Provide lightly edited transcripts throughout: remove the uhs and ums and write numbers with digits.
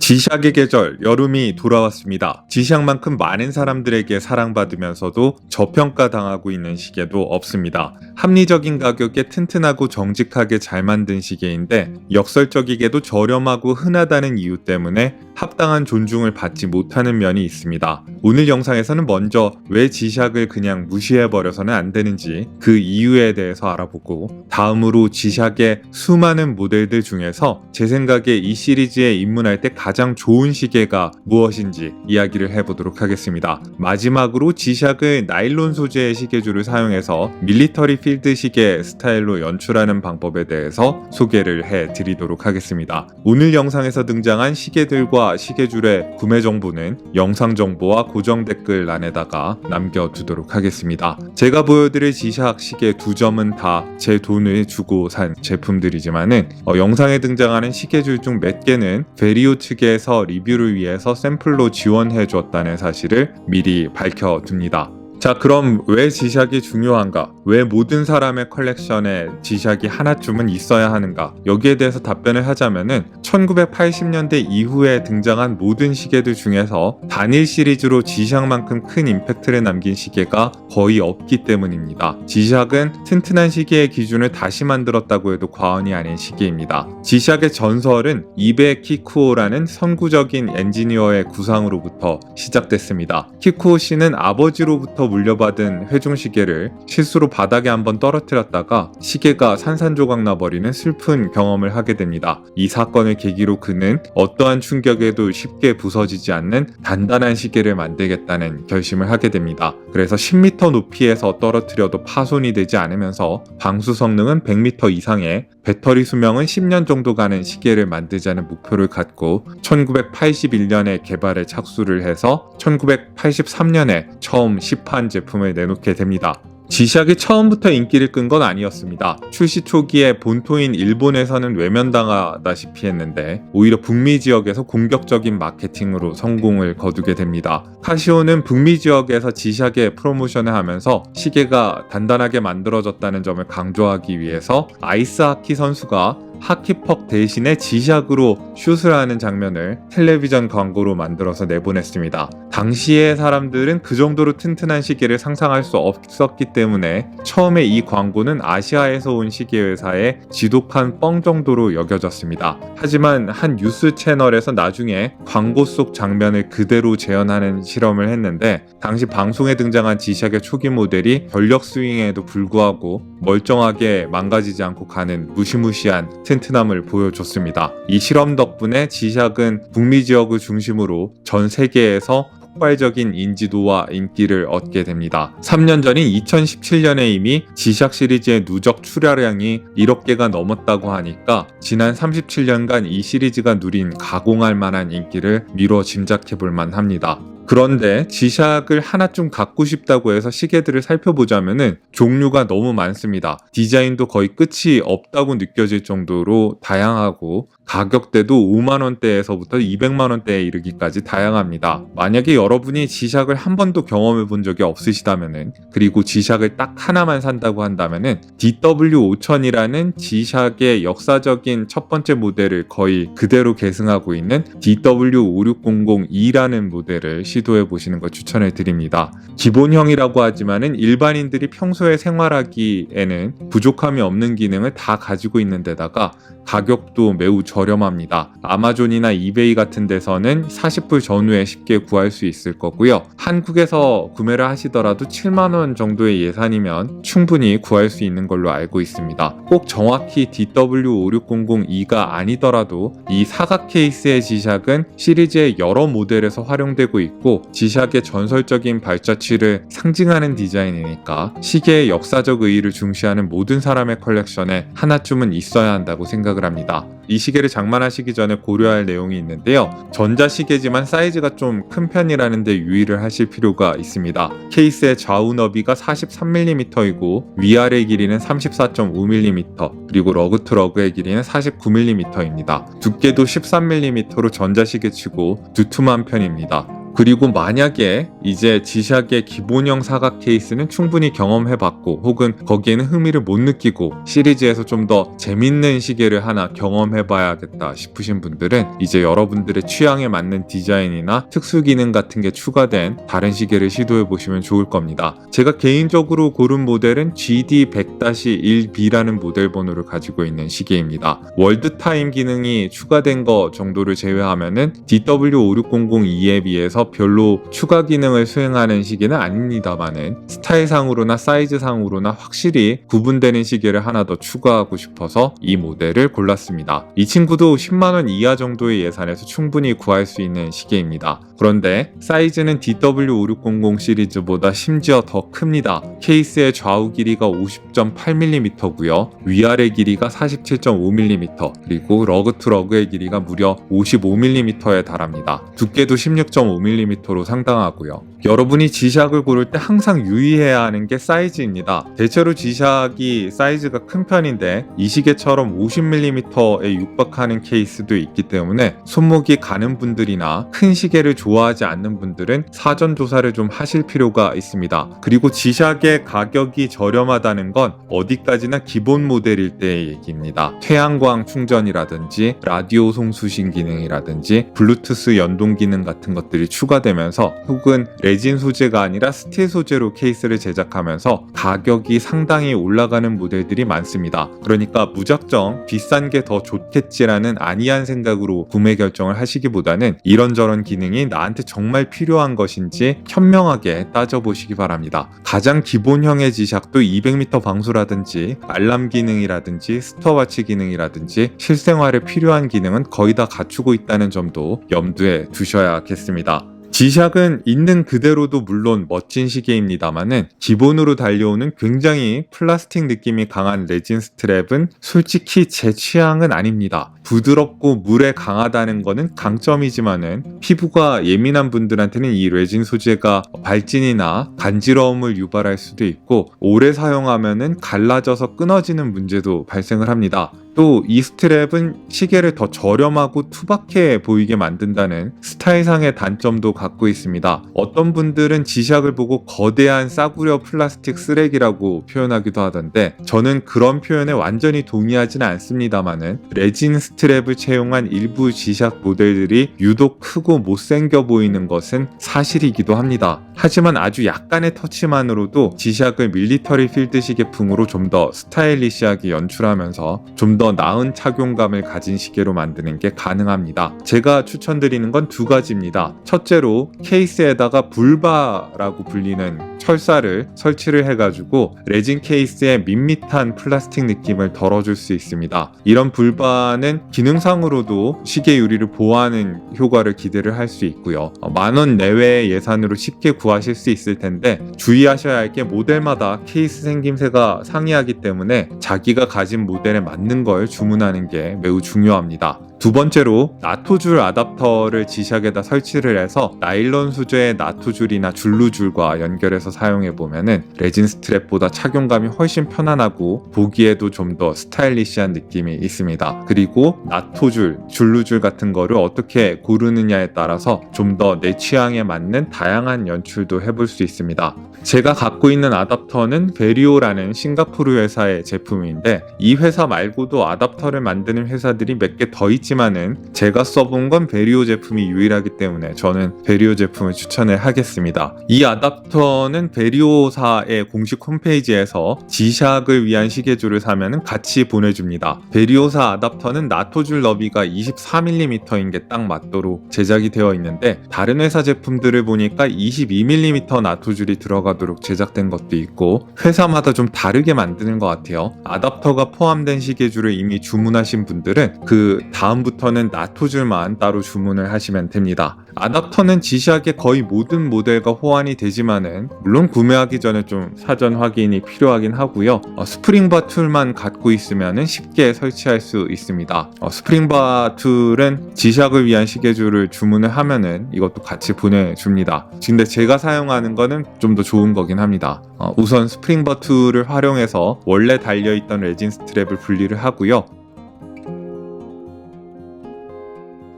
지샥의 계절, 여름이 돌아왔습니다. 지샥만큼 많은 사람들에게 사랑받으면서도 저평가당하고 있는 시계도 없습니다. 합리적인 가격에 튼튼하고 정직하게 잘 만든 시계인데 역설적이게도 저렴하고 흔하다는 이유 때문에 합당한 존중을 받지 못하는 면이 있습니다. 오늘 영상에서는 먼저 왜 지샥을 그냥 무시해버려서는 안 되는지 그 이유에 대해서 알아보고, 다음으로 지샥의 수많은 모델들 중에서 제 생각에 이 시리즈에 입문할 때 가장 좋은 시계가 무엇인지 이야기를 해보도록 하겠습니다. 마지막으로 지샥을 나일론 소재의 시계줄을 사용해서 밀리터리 필드 시계 스타일로 연출하는 방법에 대해서 소개를 해드리도록 하겠습니다. 오늘 영상에서 등장한 시계들과 시계줄의 구매 정보는 영상 정보와 고정 댓글란에다가 남겨두도록 하겠습니다. 제가 보여드릴 지샥 시계 두 점은 다 제 돈을 주고 산 제품들이지만은 영상에 등장하는 시계줄 중 몇 개는 베리오 측에서 리뷰를 위해서 샘플로 지원해 주었다는 사실을 미리 밝혀둡니다. 자, 그럼 왜 지샥이 중요한가? 왜 모든 사람의 컬렉션에 지샥이 하나쯤은 있어야 하는가? 여기에 대해서 답변을 하자면은 1980년대 이후에 등장한 모든 시계들 중에서 단일 시리즈로 지샥만큼 큰 임팩트를 남긴 시계가 거의 없기 때문입니다. 지샥은 튼튼한 시계의 기준을 다시 만들었다고 해도 과언이 아닌 시계입니다. 지샥의 전설은 이베 키쿠오라는 선구적인 엔지니어의 구상으로부터 시작됐습니다. 키쿠오 씨는 아버지로부터 물려받은 회중시계를 실수로 바닥에 한번 떨어뜨렸다가 시계가 산산조각 나버리는 슬픈 경험을 하게 됩니다. 이 사건을 계기로 그는 어떠한 충격에도 쉽게 부서지지 않는 단단한 시계를 만들겠다는 결심을 하게 됩니다. 그래서 10m 높이에서 떨어뜨려도 파손이 되지 않으면서 방수 성능은 100m 이상의, 배터리 수명은 10년 정도 가는 시계를 만들자는 목표를 갖고 1981년에 개발에 착수를 해서 1983년에 처음 시판 제품을 내놓게 됩니다. 지샥이 처음부터 인기를 끈 건 아니었습니다. 출시 초기에 본토인 일본에서는 외면당하다시피 했는데 오히려 북미 지역에서 공격적인 마케팅으로 성공을 거두게 됩니다. 카시오는 북미 지역에서 지샥의 프로모션을 하면서 시계가 단단하게 만들어졌다는 점을 강조하기 위해서 아이스하키 선수가 하키퍽 대신에 지샥으로 슛을 하는 장면을 텔레비전 광고로 만들어서 내보냈습니다. 당시의 사람들은 그 정도로 튼튼한 시계를 상상할 수 없었기 때문에 처음에 이 광고는 아시아에서 온 시계 회사의 지독한 뻥 정도로 여겨졌습니다. 하지만 한 뉴스 채널에서 나중에 광고 속 장면을 그대로 재현하는 실험을 했는데, 당시 방송에 등장한 지샥의 초기 모델이 전력 스윙에도 불구하고 멀쩡하게 망가지지 않고 가는 무시무시한 튼튼함을 보여줬습니다. 이 실험 덕분에 지샥은 북미 지역을 중심으로 전 세계에서 폭발적인 인지도와 인기를 얻게 됩니다. 3년 전인 2017년에 이미 지샥 시리즈의 누적 출하량이 1억 개가 넘었다고 하니까 지난 37년간 이 시리즈가 누린 가공할 만한 인기를 미뤄 짐작해 볼 만합니다. 그런데 지샥을 하나쯤 갖고 싶다고 해서 시계들을 살펴보자면은 종류가 너무 많습니다. 디자인도 거의 끝이 없다고 느껴질 정도로 다양하고 가격대도 5만원대에서부터 200만원대에 이르기까지 다양합니다. 만약에 여러분이 지샥을 한 번도 경험해 본 적이 없으시다면은, 그리고 지샥을 딱 하나만 산다고 한다면은 DW5000이라는 지샥의 역사적인 첫 번째 모델을 거의 그대로 계승하고 있는 DW5600E라는 모델을 시도해 보시는 걸 추천해 드립니다. 기본형이라고 하지만은 일반인들이 평소에 생활하기에는 부족함이 없는 기능을 다 가지고 있는 데다가 가격도 매우 저렴합니다. 아마존이나 이베이 같은 데서는 40불 전후에 쉽게 구할 수 있을 거고요. 한국에서 구매를 하시더라도 7만원 정도의 예산이면 충분히 구할 수 있는 걸로 알고 있습니다. 꼭 정확히 DW5600E가 아니더라도 이 사각 케이스의 지샥은 시리즈의 여러 모델에서 활용되고 있고 지샥의 전설적인 발자취를 상징하는 디자인이니까 시계의 역사적 의의를 중시하는 모든 사람의 컬렉션에 하나쯤은 있어야 한다고 생각을 합니다. 이 시계를 장만하시기 전에 고려할 내용이 있는데요. 전자시계지만 사이즈가 좀 큰 편이라는 데 유의를 하실 필요가 있습니다. 케이스의 좌우 너비가 43mm이고 위아래 길이는 34.5mm, 그리고 러그 투 러그의 길이는 49mm입니다. 두께도 13mm로 전자시계치고 두툼한 편입니다. 그리고 만약에 이제 지샥의 기본형 사각 케이스는 충분히 경험해봤고 혹은 거기에는 흥미를 못 느끼고 시리즈에서 좀 더 재밌는 시계를 하나 경험해봐야겠다 싶으신 분들은 이제 여러분들의 취향에 맞는 디자인이나 특수 기능 같은 게 추가된 다른 시계를 시도해보시면 좋을 겁니다. 제가 개인적으로 고른 모델은 GD100-1B라는 모델 번호를 가지고 있는 시계입니다. 월드타임 기능이 추가된 거 정도를 제외하면은 DW56002에 비해서 별로 추가 기능을 수행하는 시계는 아닙니다만은 스타일상으로나 사이즈상으로나 확실히 구분되는 시계를 하나 더 추가하고 싶어서 이 모델을 골랐습니다. 이 친구도 10만원 이하 정도의 예산에서 충분히 구할 수 있는 시계입니다. 그런데 사이즈는 DW5600 시리즈보다 심지어 더 큽니다. 케이스의 좌우 길이가 50.8mm고요. 위아래 길이가 47.5mm, 그리고 러그 투 러그의 길이가 무려 55mm에 달합니다. 두께도 16.5mm로 상당하고요. 여러분이 G샥을 고를 때 항상 유의해야 하는 게 사이즈입니다. 대체로 G샥이 사이즈가 큰 편인데 이 시계처럼 50mm에 육박하는 케이스도 있기 때문에 손목이 가는 분들이나 큰 시계를 좋아하지 않는 분들은 사전 조사를 좀 하실 필요가 있습니다. 그리고 G샥의 가격이 저렴하다는 건 어디까지나 기본 모델일 때의 얘기입니다. 태양광 충전이라든지 라디오 송수신 기능이라든지 블루투스 연동 기능 같은 것들이 추가되면서 혹은 레진 소재가 아니라 스틸 소재로 케이스를 제작하면서 가격이 상당히 올라가는 모델들이 많습니다. 그러니까 무작정 비싼 게 더 좋겠지라는 안이한 생각으로 구매 결정을 하시기보다는 이런저런 기능이 나한테 정말 필요한 것인지 현명하게 따져보시기 바랍니다. 가장 기본형의 G샥도 200m 방수라든지 알람 기능이라든지 스톱워치 기능이라든지 실생활에 필요한 기능은 거의 다 갖추고 있다는 점도 염두에 두셔야겠습니다. G샥은 있는 그대로도 물론 멋진 시계입니다만은 기본으로 달려오는 굉장히 플라스틱 느낌이 강한 레진 스트랩은 솔직히 제 취향은 아닙니다. 부드럽고 물에 강하다는 거는 강점이지만은 피부가 예민한 분들한테는 이 레진 소재가 발진이나 간지러움을 유발할 수도 있고 오래 사용하면은 갈라져서 끊어지는 문제도 발생을 합니다. 또 이 스트랩은 시계를 더 저렴하고 투박해 보이게 만든다는 스타일상의 단점도 갖고 있습니다. 어떤 분들은 G샥을 보고 거대한 싸구려 플라스틱 쓰레기라고 표현하기도 하던데 저는 그런 표현에 완전히 동의하지는 않습니다만은 레진 스트랩을 채용한 일부 G샥 모델들이 유독 크고 못생겨 보이는 것은 사실이기도 합니다. 하지만 아주 약간의 터치만으로도 G샥을 밀리터리 필드 시계풍으로 좀 더 스타일리시하게 연출하면서 좀 더 나은 착용감을 가진 시계로 만드는 게 가능합니다. 제가 추천드리는 건 두 가지입니다. 첫째로 케이스에다가 불바라고 불리는 철사를 설치를 해가지고 레진 케이스의 밋밋한 플라스틱 느낌을 덜어줄 수 있습니다. 이런 불바는 기능상으로도 시계 유리를 보호하는 효과를 기대를 할 수 있고요. 만원 내외의 예산으로 쉽게 구하실 수 있을 텐데 주의하셔야 할 게 모델마다 케이스 생김새가 상이하기 때문에 자기가 가진 모델에 맞는 걸 주문하는 게 매우 중요합니다. 두 번째로 나토줄 아답터를 G샥에다 설치를 해서 나일론 소재의 나토줄이나 줄루줄과 연결해서 사용해보면은 레진 스트랩보다 착용감이 훨씬 편안하고 보기에도 좀 더 스타일리시한 느낌이 있습니다. 그리고 나토줄, 줄루줄 같은 거를 어떻게 고르느냐에 따라서 좀 더 내 취향에 맞는 다양한 연출도 해볼 수 있습니다. 제가 갖고 있는 아답터는 베리오라는 싱가포르 회사의 제품인데 이 회사 말고도 아답터를 만드는 회사들이 몇 개 더 있지만은 제가 써본 건 베리오 제품이 유일하기 때문에 저는 베리오 제품을 추천을 하겠습니다. 이 아답터는 베리오사의 공식 홈페이지에서 G샥을 위한 시계줄을 사면은 같이 보내줍니다. 베리오사 아답터는 나토줄 너비가 24mm인 게 딱 맞도록 제작이 되어 있는데 다른 회사 제품들을 보니까 22mm 나토줄이 들어가도록 제작된 것도 있고 회사마다 좀 다르게 만드는 것 같아요. 아답터가 포함된 시계줄을 이미 주문하신 분들은 그 다음부터는 나토줄만 따로 주문을 하시면 됩니다. 아답터는 G샥의 거의 모든 모델과 호환이 되지만은 물론 구매하기 전에 좀 사전 확인이 필요하긴 하고요. 스프링바 툴만 갖고 있으면은 쉽게 설치할 수 있습니다. 스프링바 툴은 G샥을 위한 시계줄을 주문을 하면은 이것도 같이 보내줍니다. 근데 제가 사용하는 거는 좀 더 좋은 거긴 합니다. 우선 스프링바 툴을 활용해서 원래 달려있던 레진 스트랩을 분리를 하고요.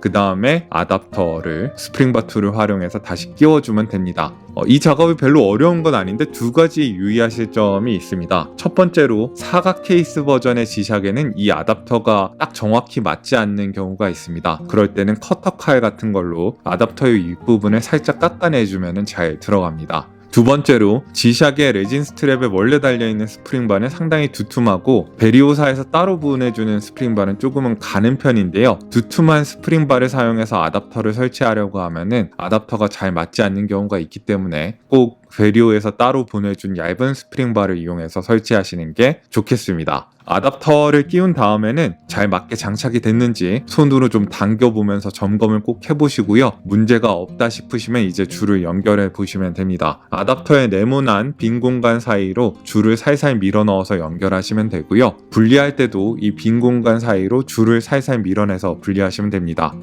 그 다음에 아답터를 스프링바2를 활용해서 다시 끼워주면 됩니다. 이 작업이 별로 어려운 건 아닌데 두 가지 유의하실 점이 있습니다. 첫 번째로 사각 케이스 버전의 지샥에는 이 아답터가 딱 정확히 맞지 않는 경우가 있습니다. 그럴 때는 커터 칼 같은 걸로 아답터의 윗부분을 살짝 깎아내주면 잘 들어갑니다. 두 번째로 지샥의 레진 스트랩에 원래 달려있는 스프링바는 상당히 두툼하고 베리오사에서 따로 보내주는 스프링바는 조금은 가는 편인데요. 두툼한 스프링바를 사용해서 아답터를 설치하려고 하면은 아답터가 잘 맞지 않는 경우가 있기 때문에 꼭 베리오에서 따로 보내준 얇은 스프링바를 이용해서 설치하시는 게 좋겠습니다. 아답터를 끼운 다음에는 잘 맞게 장착이 됐는지 손으로 좀 당겨보면서 점검을 꼭 해보시고요. 문제가 없다 싶으시면 이제 줄을 연결해 보시면 됩니다. 아답터의 네모난 빈 공간 사이로 줄을 살살 밀어 넣어서 연결하시면 되고요. 분리할 때도 이 빈 공간 사이로 줄을 살살 밀어내서 분리하시면 됩니다.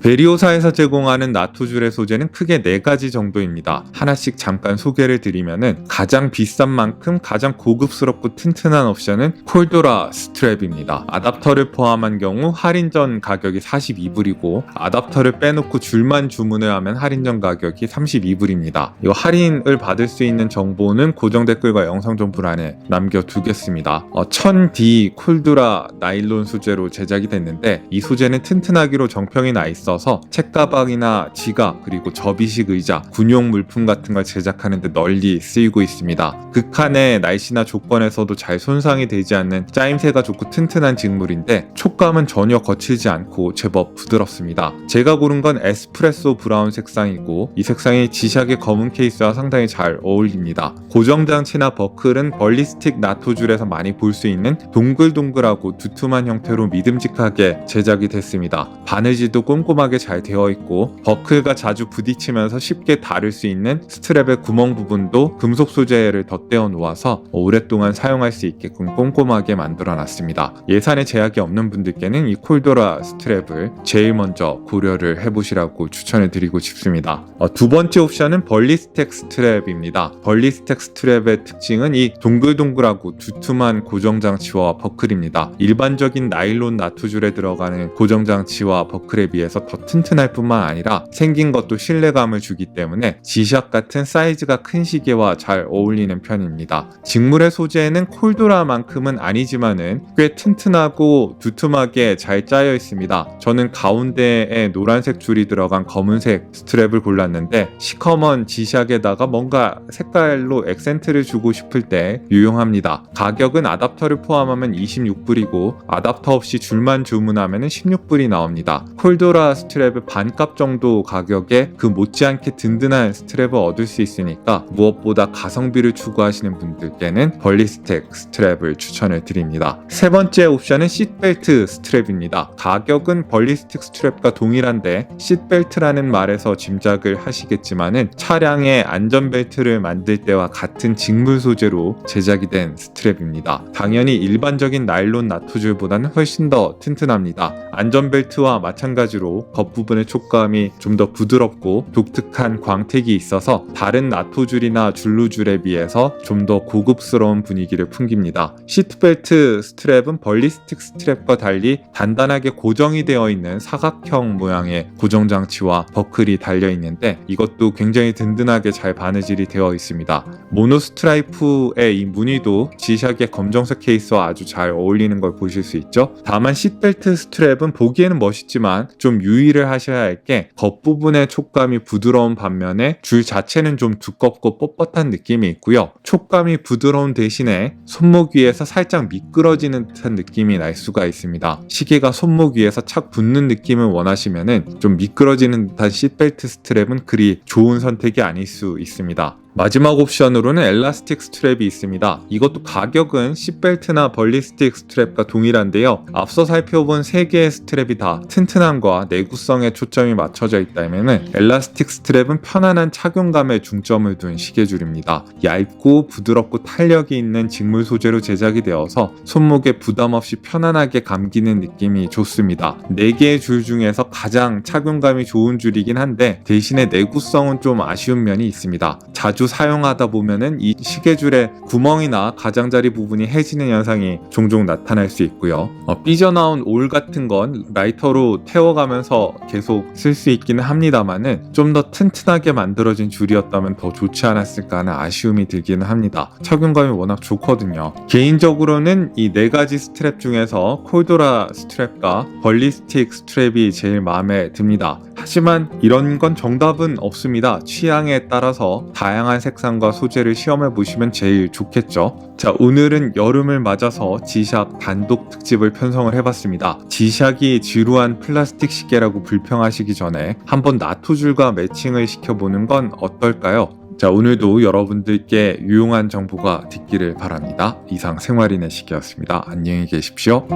베리오사에서 제공하는 나토줄의 소재는 크게 4가지 정도입니다. 하나씩 잠깐 소개를 드리면은 가장 비싼 만큼 가장 고급스럽고 튼튼한 옵션은 콜도라 스트랩입니다. 아답터를 포함한 경우 할인전 가격이 42불이고 아답터를 빼놓고 줄만 주문을 하면 할인전 가격이 32불입니다. 이 할인을 받을 수 있는 정보는 고정 댓글과 영상 정보란에 남겨두겠습니다. 1000D 콜도라 나일론 소재로 제작이 됐는데 이 소재는 튼튼하기로 정평이 나 있어서 책가방이나 지갑 그리고 접이식 의자, 군용 물품 같은 걸 제작하는 데 널리 쓰이고 있습니다. 극한의 날씨나 조건에서도 잘 손상이 되지 않는 짜임새가 좋고 튼튼한 직물인데 촉감은 전혀 거칠지 않고 제법 부드럽습니다. 제가 고른 건 에스프레소 브라운 색상이고 이 색상이 지샥의 검은 케이스와 상당히 잘 어울립니다. 고정장치나 버클은 벌리스틱 나토줄에서 많이 볼 수 있는 동글동글하고 두툼한 형태로 믿음직하게 제작이 됐습니다. 바느질도 꼼꼼하게 잘 되어 있고 버클과 자주 부딪히면서 쉽게 닳을 수 있는 스트랩의 구멍 부분도 금속 소재를 덧대어 놓아서 오랫동안 사용할 수 있게끔 꼼꼼하게 만들어 놨습니다. 예산에 제약이 없는 분들께는 이 콜도라 스트랩을 제일 먼저 고려를 해보시라고 추천을 드리고 싶습니다. 두 번째 옵션은 벌리스텍 스트랩입니다. 벌리스텍 스트랩의 특징은 이 동글동글하고 두툼한 고정장치와 버클입니다. 일반적인 나일론 나토줄에 들어가는 고정장치와 버클에 비해서 더 튼튼할 뿐만 아니라 생긴 것도 신뢰감을 주기 때문에 지샥 같은 사이즈가 큰 시계와 잘 어울리는 편입니다. 직물의 소재는 콜도라만큼은 아니지만은 꽤 튼튼하고 두툼하게 잘 짜여 있습니다. 저는 가운데에 노란색 줄이 들어간 검은색 스트랩을 골랐는데 시커먼 지샥에다가 뭔가 색깔로 액센트를 주고 싶을 때 유용합니다. 가격은 아답터를 포함하면 26불이고 아답터 없이 줄만 주문하면 16불이 나옵니다. 콜도라 스트랩의 반값 정도 가격에 그 못지않게 든든한 스트랩을 얻을 수 있으니까 무엇보다 가성비를 추구하시는 분들께는 벌리스텍 스트랩을 추천을 드립니다. 세 번째 옵션은 시트벨트 스트랩입니다. 가격은 벌리스틱 스트랩과 동일한데 시트벨트라는 말에서 짐작을 하시겠지만은 차량의 안전벨트를 만들 때와 같은 직물 소재로 제작이 된 스트랩입니다. 당연히 일반적인 나일론 나토줄보다는 훨씬 더 튼튼합니다. 안전벨트와 마찬가지로 겉부분의 촉감이 좀 더 부드럽고 독특한 광택이 있어서 다른 나토줄이나 줄루줄에 비해서 좀 더 고급스러운 분위기를 풍깁니다. 시트벨트 스트랩은 벌리스틱 스트랩과 달리 단단하게 고정이 되어 있는 사각형 모양의 고정장치와 버클이 달려 있는데 이것도 굉장히 든든하게 잘 바느질이 되어 있습니다. 모노 스트라이프의 이 무늬도 지샥의 검정색 케이스와 아주 잘 어울리는 걸 보실 수 있죠. 다만 시트벨트 스트랩은 보기에는 멋있지만 좀 유의를 하셔야 할 게 겉부분의 촉감이 부드러운 반면에 줄 자체는 좀 두껍고 뻣뻣한 느낌이 있고요. 촉감이 부드러운 대신에 손목 위에서 살짝 미끄러지는 듯한 느낌이 날 수가 있습니다. 시계가 손목 위에서 착 붙는 느낌을 원하시면은 좀 미끄러지는 듯한 시트벨트 스트랩은 그리 좋은 선택이 아닐 수 있습니다. 마지막 옵션으로는 엘라스틱 스트랩이 있습니다. 이것도 가격은 시트벨트나 벌리스틱 스트랩과 동일한데요. 앞서 살펴본 3개의 스트랩이 다 튼튼함과 내구성에 초점이 맞춰져 있다면 엘라스틱 스트랩은 편안한 착용감에 중점을 둔 시계줄입니다. 얇고 부드럽고 탄력이 있는 직물 소재로 제작이 되어서 손목에 부담 없이 편안하게 감기는 느낌이 좋습니다. 4개의 줄 중에서 가장 착용감이 좋은 줄이긴 한데 대신에 내구성은 좀 아쉬운 면이 있습니다. 자주 자주 사용하다 보면은 이 시계줄에 구멍이나 가장자리 부분이 해지는 현상이 종종 나타날 수 있고요. 삐져나온 올 같은 건 라이터로 태워가면서 계속 쓸 수 있기는 합니다만은 좀 더 튼튼하게 만들어진 줄이었다면 더 좋지 않았을까 하는 아쉬움이 들기는 합니다. 착용감이 워낙 좋거든요. 개인적으로는 이 4가지 스트랩 중에서 콜도라 스트랩과 벌리스틱 스트랩이 제일 마음에 듭니다. 하지만 이런 건 정답은 없습니다. 취향에 따라서 다양한 색상과 소재를 시험해 보시면 제일 좋겠죠. 자, 오늘은 여름을 맞아서 지샥 단독 특집을 편성을 해봤습니다. 지샥이 지루한 플라스틱 시계라고 불평하시기 전에 한번 나토줄과 매칭을 시켜보는 건 어떨까요? 자, 오늘도 여러분들께 유용한 정보가 됐기를 바랍니다. 이상 생활인의 시계였습니다. 안녕히 계십시오.